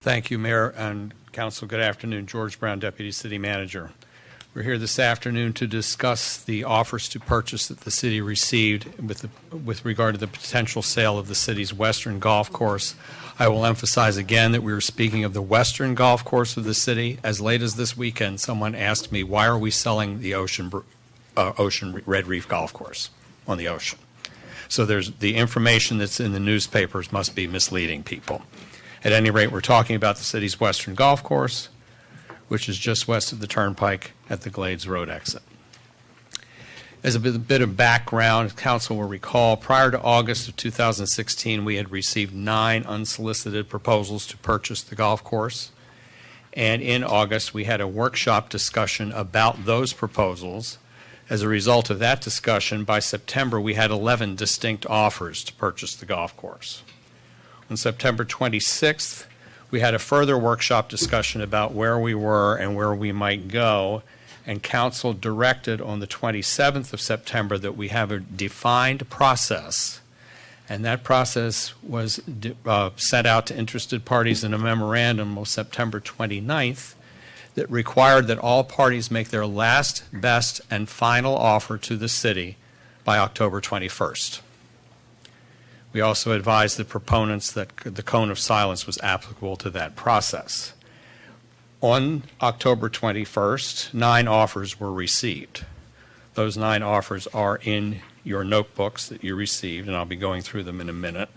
Thank you, Mayor and Council. Good afternoon. George Brown, Deputy City Manager. We're here this afternoon to discuss the offers to purchase that the city received with regard to the potential sale of the city's western golf course. I will emphasize again that we were speaking of the western golf course of the city. As late as this weekend, someone asked me, why are we selling the Ocean Red Reef Golf Course on the ocean? So the information that's in the newspapers must be misleading people. At any rate, we're talking about the city's western golf course, which is just west of the Turnpike at the Glades Road exit. As a bit of background, Council will recall, prior to August of 2016, we had received 9 unsolicited proposals to purchase the golf course. And in August, we had a workshop discussion about those proposals. As a result of that discussion, by September, we had 11 distinct offers to purchase the golf course. On September 26th, we had a further workshop discussion about where we were and where we might go, and Council directed on the 27th of September that we have a defined process, and that process was sent out to interested parties in a memorandum on September 29th that required that all parties make their last, best, and final offer to the city by October 21st. We also advised the proponents that the cone of silence was applicable to that process. On October 21st, 9 offers were received. Those 9 offers are in your notebooks that you received, and I'll be going through them in a minute.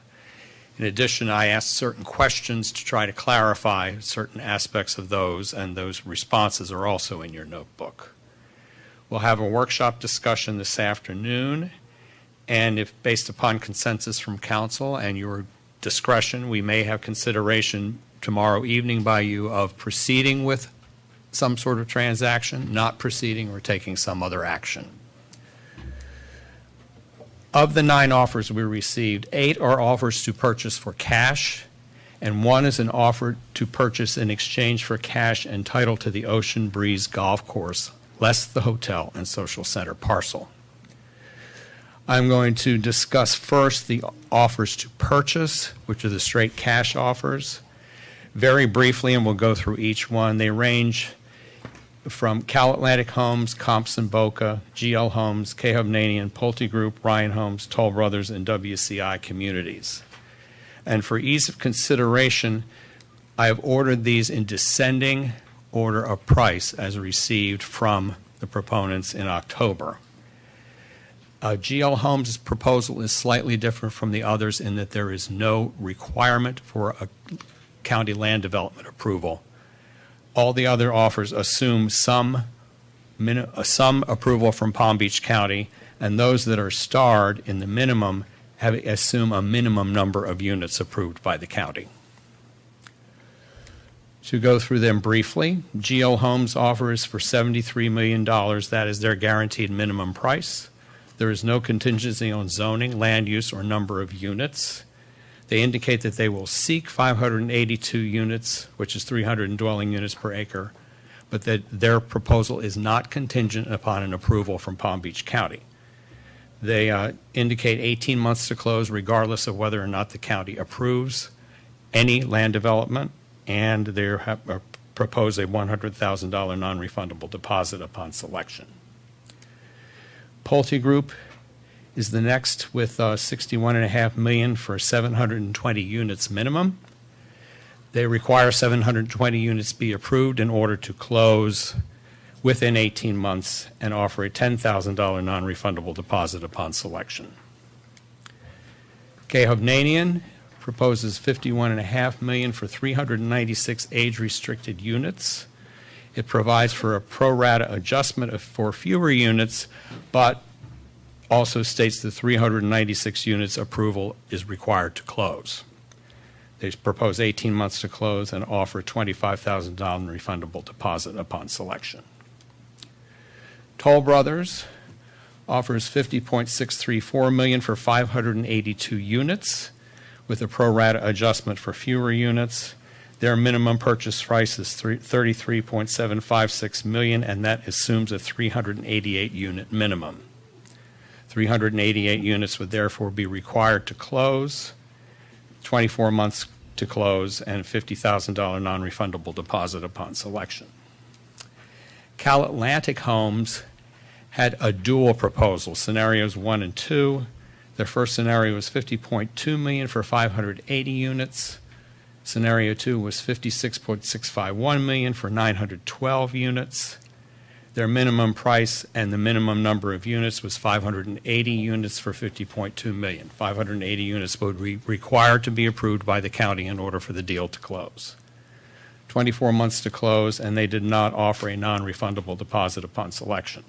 In addition, I asked certain questions to try to clarify certain aspects of those, and those responses are also in your notebook. We'll have a workshop discussion this afternoon, and if based upon consensus from Council and your discretion, we may have consideration tomorrow evening by you of proceeding with some sort of transaction, not proceeding, or taking some other action. Of the 9 offers we received, 8 are offers to purchase for cash, and 1 is an offer to purchase in exchange for cash and title to the Ocean Breeze Golf Course, less the hotel and social center parcel. I'm going to discuss first the offers to purchase, which are the straight cash offers. Very briefly, and we'll go through each one, they range from Cal Atlantic Homes, Compson Boca, GL Homes, K. Hovnanian, Pulte Group, Ryan Homes, Toll Brothers, and WCI Communities. And for ease of consideration, I have ordered these in descending order of price as received from the proponents in October. GL Homes' proposal is slightly different from the others in that there is no requirement for a county land development approval. All the other offers assume some approval from Palm Beach County, and those that are starred in the minimum assume a minimum number of units approved by the county. To go through them briefly, GL Homes offers for $73 million. That is their guaranteed minimum price. There is no contingency on zoning, land use, or number of units. They indicate that they will seek 582 units, which is 300 dwelling units per acre, but that their proposal is not contingent upon an approval from Palm Beach County. They indicate 18 months to close regardless of whether or not the county approves any land development, and they propose a $100,000 non-refundable deposit upon selection. Pulte Group is the next with $61.5 million for 720 units minimum. They require 720 units be approved in order to close within 18 months and offer a $10,000 non-refundable deposit upon selection. K. Hovnanian proposes $51.5 million for 396 age-restricted units. It provides for a pro rata adjustment for fewer units, but also states the 396 units approval is required to close. They propose 18 months to close and offer a $25,000 refundable deposit upon selection. Toll Brothers offers $50.634 million for 582 units with a pro rata adjustment for fewer units. Their minimum purchase price is $33.756 million, and that assumes a 388 unit minimum. 388 units would therefore be required to close. 24 months to close and $50,000 non-refundable deposit upon selection. Cal Atlantic Homes had a dual proposal, scenarios 1 and 2. Their first scenario was $50.2 million for 580 units. Scenario 2 was $56.651 million for 912 units. Their minimum price and the minimum number of units was 580 units for $50.2 million. 580 units would be required to be approved by the county in order for the deal to close. 24 months to close, and they did not offer a non-refundable deposit upon selection.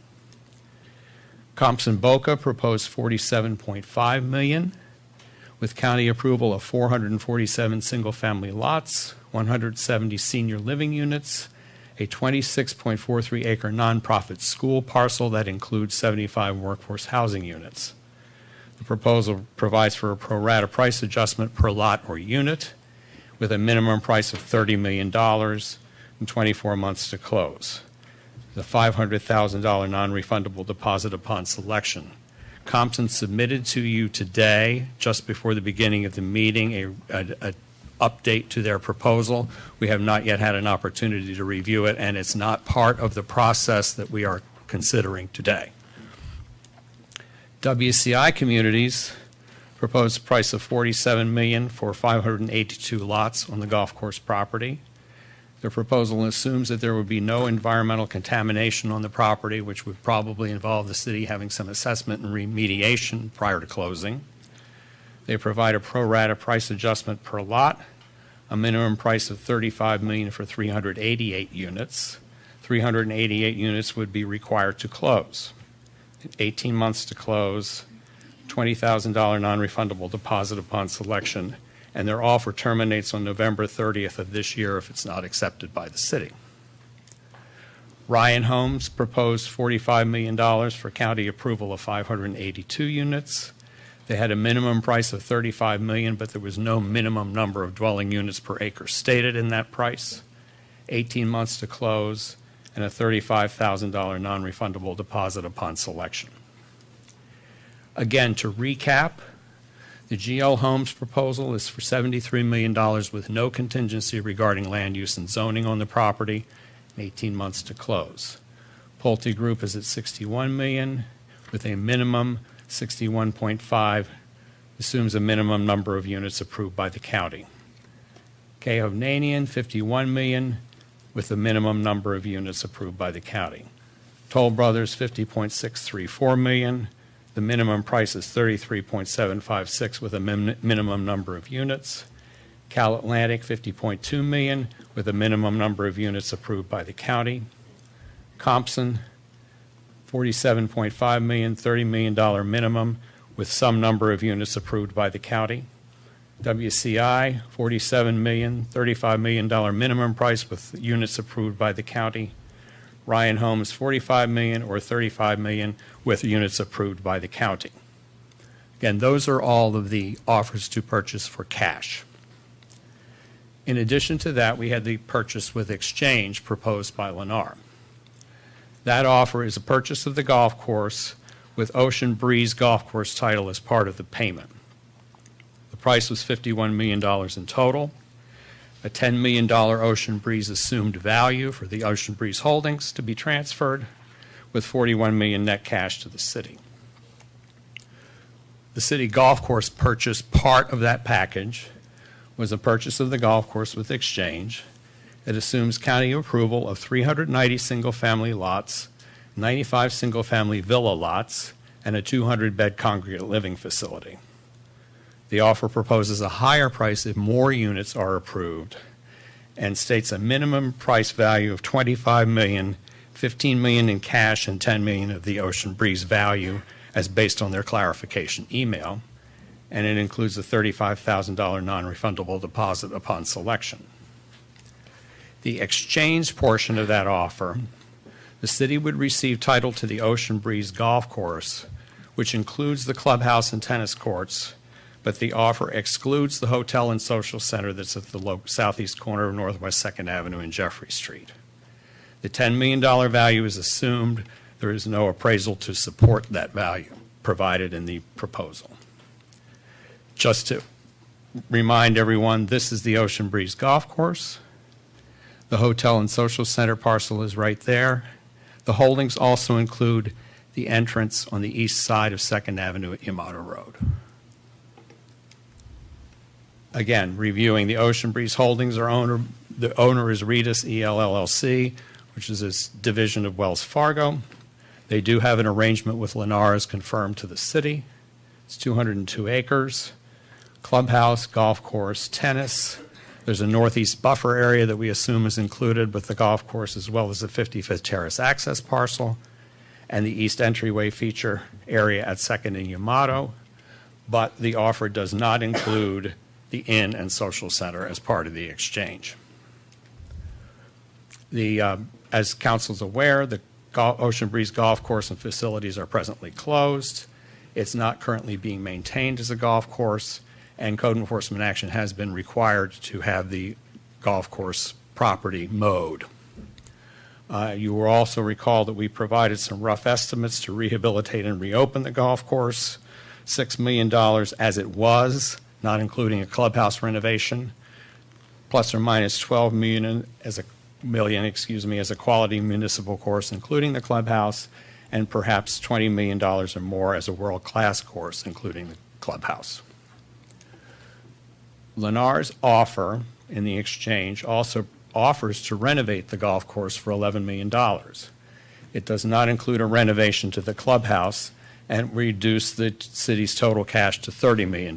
Compson Boca proposed $47.5 million with county approval of 447 single-family lots, 170 senior living units, a 26.43-acre nonprofit school parcel that includes 75 workforce housing units. The proposal provides for a pro rata price adjustment per lot or unit with a minimum price of $30 million and 24 months to close. The $500,000 non-refundable deposit upon selection. Compson submitted to you today, just before the beginning of the meeting, a update to their proposal. We have not yet had an opportunity to review it, and it's not part of the process that we are considering today. WCI Communities proposed a price of $47 million for 582 lots on the golf course property. The proposal assumes that there would be no environmental contamination on the property, which would probably involve the city having some assessment and remediation prior to closing. They provide a pro rata price adjustment per lot, a minimum price of $35 million for 388 units. 388 units would be required to close. 18 months to close, $20,000 non-refundable deposit upon selection, and their offer terminates on November 30th of this year if it's not accepted by the city. Ryan Homes proposed $45 million for county approval of 582 units. They had a minimum price of $35 million, but there was no minimum number of dwelling units per acre stated in that price. 18 months to close, and a $35,000 non-refundable deposit upon selection. Again, to recap, the GL Homes proposal is for $73 million with no contingency regarding land use and zoning on the property, and 18 months to close. Pulte Group is at $61 million with a minimum 61.5, assumes a minimum number of units approved by the county. K. Hovnanian, $51 million with a minimum number of units approved by the county. Toll Brothers, $50.634 million. The minimum price is $33.756 with a minimum number of units. Cal Atlantic, $50.2 million with a minimum number of units approved by the county. Compson, $47.5 million, $30 million minimum with some number of units approved by the county. WCI, $47 million, $35 million minimum price with units approved by the county. Ryan Homes, $45 million or $35 million with units approved by the county. Again, those are all of the offers to purchase for cash. In addition to that, we had the purchase with exchange proposed by Lennar. That offer is a purchase of the golf course with Ocean Breeze Golf Course title as part of the payment. The price was $51 million in total. A $10 million Ocean Breeze assumed value for the Ocean Breeze holdings to be transferred with $41 million net cash to the city. The city golf course purchase part of that package was a purchase of the golf course with exchange. It assumes county approval of 390 single-family lots, 95 single-family villa lots, and a 200-bed congregate living facility. The offer proposes a higher price if more units are approved and states a minimum price value of $25 million, $15 million in cash, and $10 million of the Ocean Breeze value as based on their clarification email, and it includes a $35,000 non-refundable deposit upon selection. The exchange portion of that offer, the city would receive title to the Ocean Breeze Golf Course, which includes the clubhouse and tennis courts, but the offer excludes the hotel and social center that's at the southeast corner of Northwest 2nd Avenue and Jeffrey Street. The $10 million value is assumed. There is no appraisal to support that value provided in the proposal. Just to remind everyone, this is the Ocean Breeze Golf Course. The Hotel and Social Center parcel is right there. The holdings also include the entrance on the east side of 2nd Avenue at Yamato Road. Again, reviewing the Ocean Breeze Holdings, the owner is Reedus ELLC, which is a division of Wells Fargo. They do have an arrangement with Lennar as confirmed to the city. It's 202 acres, clubhouse, golf course, tennis. There's a northeast buffer area that we assume is included with the golf course, as well as the 55th Terrace access parcel and the east entryway feature area at 2nd and Yamato. But the offer does not include the Inn and Social Center as part of the exchange. As council's aware, the Ocean Breeze Golf Course and facilities are presently closed. It's not currently being maintained as a golf course, and code enforcement action has been required to have the golf course property mowed. You will also recall that we provided some rough estimates to rehabilitate and reopen the golf course, $6 million as it was, not including a clubhouse renovation, plus or minus $12 million as a quality municipal course, including the clubhouse, and perhaps $20 million or more as a world-class course, including the clubhouse. Lennar's offer in the exchange also offers to renovate the golf course for $11 million. It does not include a renovation to the clubhouse and reduce the city's total cash to $30 million.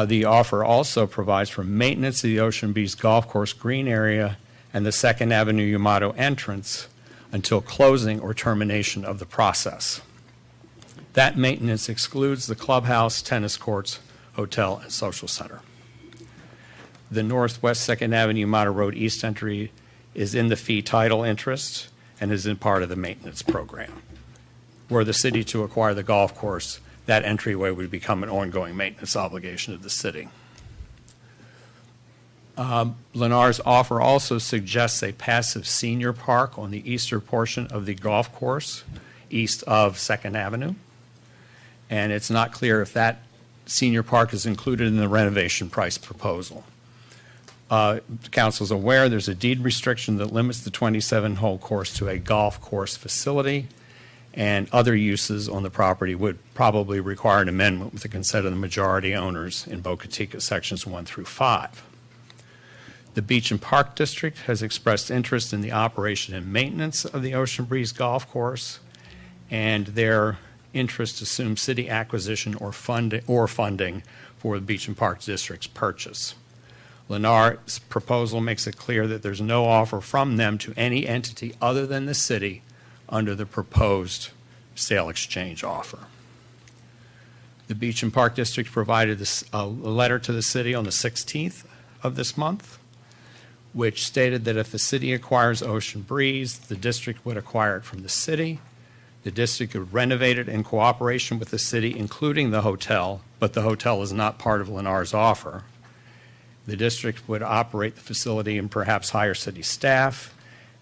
The offer also provides for maintenance of the Ocean Breeze Golf Course green area and the 2nd Avenue Yamato entrance until closing or termination of the process. That maintenance excludes the clubhouse, tennis courts, hotel, and social center. The northwest 2nd Avenue Yamato Road East entry is in the fee title interest and is in part of the maintenance program. Were the city to acquire the golf course, that entryway would become an ongoing maintenance obligation of the city. Lennar's offer also suggests a passive senior park on the eastern portion of the golf course, east of 2nd Avenue. And it's not clear if that senior park is included in the renovation price proposal. Council's aware there's a deed restriction that limits the 27-hole course to a golf course facility, and other uses on the property would probably require an amendment with the consent of the majority owners in Boca Chica sections 1 through 5. The Beach and Park District has expressed interest in the operation and maintenance of the Ocean Breeze Golf Course, and their interest assumes city acquisition or funding for the Beach and Park District's purchase. Lennar's proposal makes it clear that there's no offer from them to any entity other than the city under the proposed sale exchange offer. The Beach and Park District provided a letter to the city on the 16th of this month, which stated that if the city acquires Ocean Breeze, the district would acquire it from the city. The district would renovate it in cooperation with the city, including the hotel, but the hotel is not part of Lennar's offer. The district would operate the facility and perhaps hire city staff,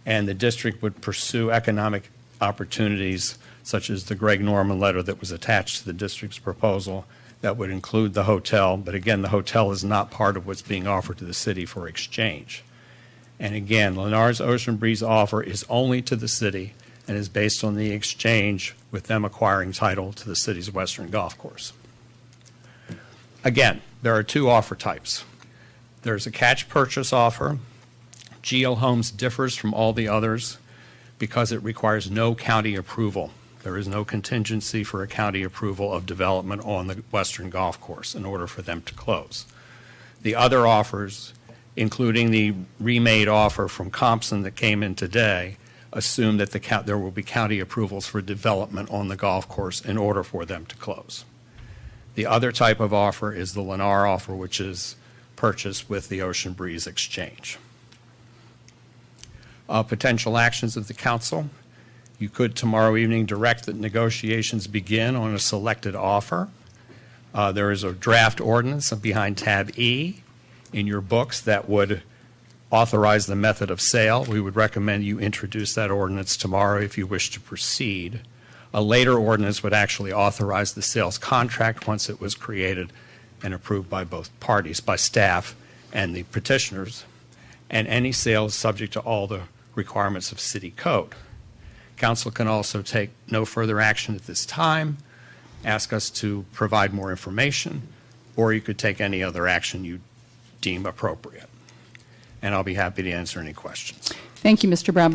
and the district would pursue economic opportunities such as the Greg Norman letter that was attached to the district's proposal that would include the hotel. But again, the hotel is not part of what's being offered to the city for exchange. And again, Lennar's Ocean Breeze offer is only to the city and is based on the exchange with them acquiring title to the city's western golf course. Again, there are two offer types. There's a catch purchase offer. GL Homes differs from all the others because it requires no county approval. There is no contingency for a county approval of development on the western golf course in order for them to close. The other offers, including the remade offer from Compson that came in today, assume that there will be county approvals for development on the golf course in order for them to close. The other type of offer is the Lennar offer, which is purchased with the Ocean Breeze exchange. Potential actions of the council. You could tomorrow evening direct that negotiations begin on a selected offer. There is a draft ordinance behind tab E in your books that would authorize the method of sale. We would recommend you introduce that ordinance tomorrow if you wish to proceed. A later ordinance would actually authorize the sales contract once it was created and approved by both parties, by staff and the petitioners, and any sale is subject to all the requirements of city code. Council can also take no further action at this time, ask us to provide more information, or you could take any other action you deem appropriate. And I'll be happy to answer any questions. Thank you, Mr. Brown.